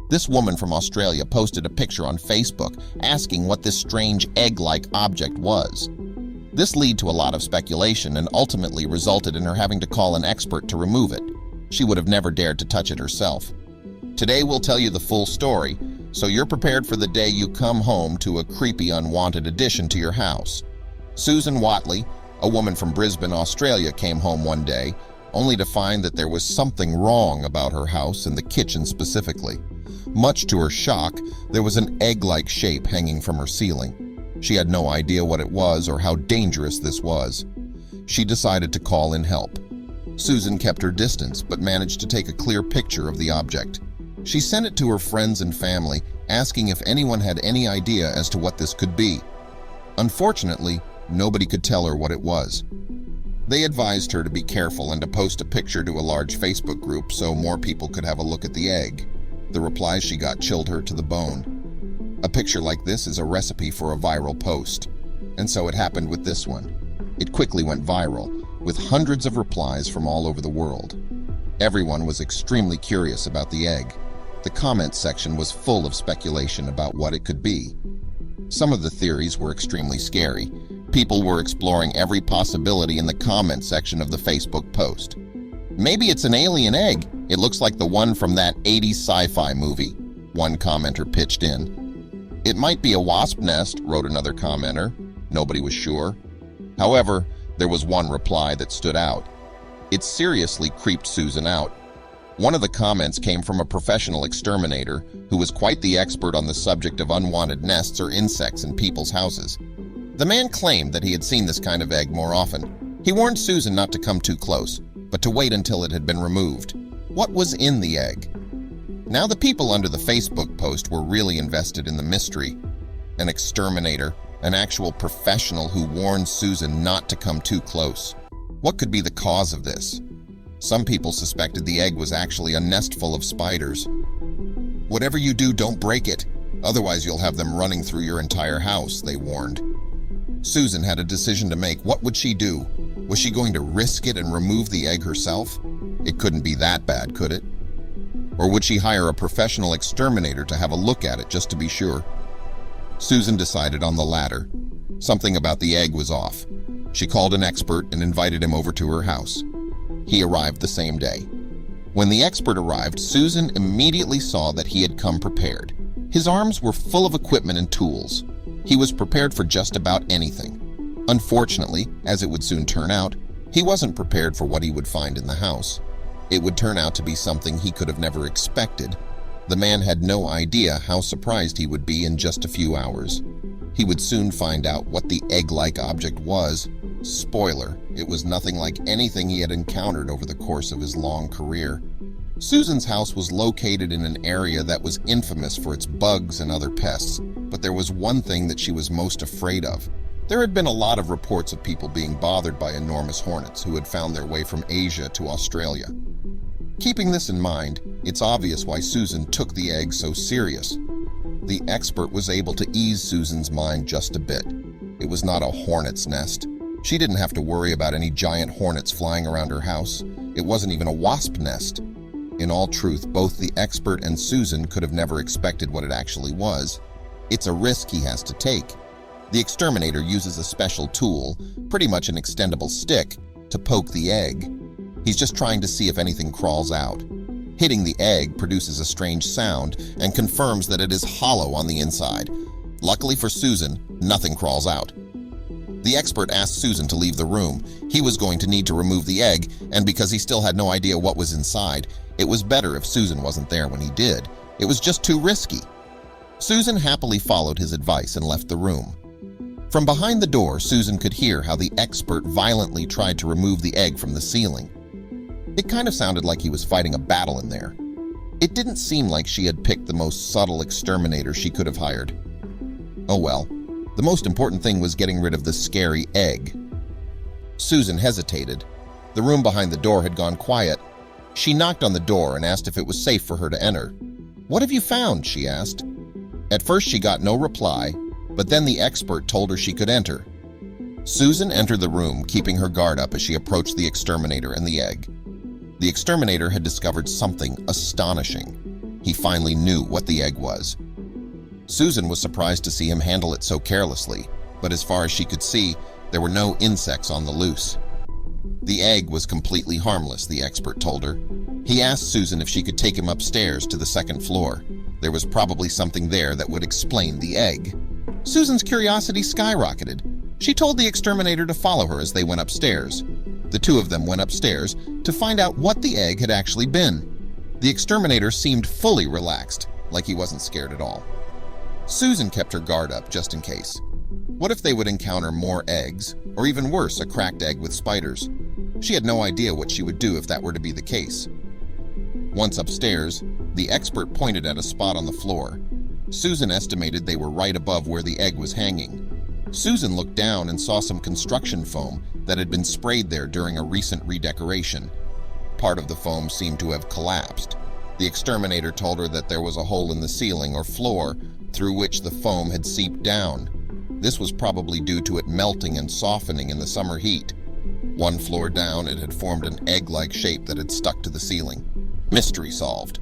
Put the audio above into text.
This woman from Australia posted a picture on Facebook asking what this strange egg-like object was. This led to a lot of speculation and ultimately resulted in her having to call an expert to remove it. She would have never dared to touch it herself. Today we'll tell you the full story, so you're prepared for the day you come home to a creepy, unwanted addition to your house. Susan Watley, a woman from Brisbane, Australia, came home one day, only to find that there was something wrong about her house and the kitchen specifically. Much to her shock, there was an egg-like shape hanging from her ceiling. She had no idea what it was or how dangerous this was. She decided to call in help. Susan kept her distance but managed to take a clear picture of the object. She sent it to her friends and family, asking if anyone had any idea as to what this could be. Unfortunately, nobody could tell her what it was. They advised her to be careful and to post a picture to a large Facebook group so more people could have a look at the egg. The replies she got chilled her to the bone. A picture like this is a recipe for a viral post, and so it happened with this one. It quickly went viral, with hundreds of replies from all over the world. Everyone was extremely curious about the egg. The comments section was full of speculation about what it could be. Some of the theories were extremely scary. People were exploring every possibility in the comment section of the Facebook post. Maybe it's an alien egg. It looks like the one from that 80s sci-fi movie, one commenter pitched in. It might be a wasp nest, wrote another commenter. Nobody was sure. However, there was one reply that stood out. It seriously creeped Susan out. One of the comments came from a professional exterminator who was quite the expert on the subject of unwanted nests or insects in people's houses. The man claimed that he had seen this kind of egg more often. He warned Susan not to come too close, but to wait until it had been removed. What was in the egg? Now the people under the Facebook post were really invested in the mystery. An exterminator, an actual professional who warned Susan not to come too close. What could be the cause of this? Some people suspected the egg was actually a nest full of spiders. Whatever you do, don't break it. Otherwise you'll have them running through your entire house, they warned. Susan had a decision to make. What would she do? Was she going to risk it and remove the egg herself? It couldn't be that bad, could it? Or would she hire a professional exterminator to have a look at it just to be sure? Susan decided on the latter. Something about the egg was off. She called an expert and invited him over to her house. He arrived the same day. When the expert arrived, Susan immediately saw that he had come prepared. His arms were full of equipment and tools. He was prepared for just about anything. Unfortunately, as it would soon turn out, he wasn't prepared for what he would find in the house. It would turn out to be something he could have never expected. The man had no idea how surprised he would be in just a few hours. He would soon find out what the egg-like object was. Spoiler, it was nothing like anything he had encountered over the course of his long career. Susan's house was located in an area that was infamous for its bugs and other pests, but there was one thing that she was most afraid of. There had been a lot of reports of people being bothered by enormous hornets who had found their way from Asia to Australia. Keeping this in mind, it's obvious why Susan took the egg so serious. The expert was able to ease Susan's mind just a bit. It was not a hornet's nest. She didn't have to worry about any giant hornets flying around her house. It wasn't even a wasp nest. In all truth, both the expert and Susan could have never expected what it actually was. It's a risk he has to take. The exterminator uses a special tool, pretty much an extendable stick, to poke the egg. He's just trying to see if anything crawls out. Hitting the egg produces a strange sound and confirms that it is hollow on the inside. Luckily for Susan, nothing crawls out. The expert asked Susan to leave the room. He was going to need to remove the egg, and because he still had no idea what was inside, it was better if Susan wasn't there when he did. It was just too risky. Susan happily followed his advice and left the room. From behind the door, Susan could hear how the expert violently tried to remove the egg from the ceiling. It kind of sounded like he was fighting a battle in there. It didn't seem like she had picked the most subtle exterminator she could have hired. Oh well, the most important thing was getting rid of the scary egg. Susan hesitated. The room behind the door had gone quiet. She knocked on the door and asked if it was safe for her to enter. "What have you found?" she asked. At first she got no reply, but then the expert told her she could enter. Susan entered the room, keeping her guard up as she approached the exterminator and the egg. The exterminator had discovered something astonishing. he finally knew what the egg was. Susan was surprised to see him handle it so carelessly, but as far as she could see, there were no insects on the loose. The egg was completely harmless, the expert told her. He asked Susan if she could take him upstairs to the second floor. There was probably something there that would explain the egg. Susan's curiosity skyrocketed. She told the exterminator to follow her as they went upstairs. The two of them went upstairs to find out what the egg had actually been. The exterminator seemed fully relaxed, like he wasn't scared at all. Susan kept her guard up just in case. What if they would encounter more eggs, or even worse, a cracked egg with spiders? She had no idea what she would do if that were to be the case. Once upstairs, the expert pointed at a spot on the floor. Susan estimated they were right above where the egg was hanging. Susan looked down and saw some construction foam that had been sprayed there during a recent redecoration. Part of the foam seemed to have collapsed. The exterminator told her that there was a hole in the ceiling or floor through which the foam had seeped down. This was probably due to it melting and softening in the summer heat. One floor down, it had formed an egg-like shape that had stuck to the ceiling. Mystery solved.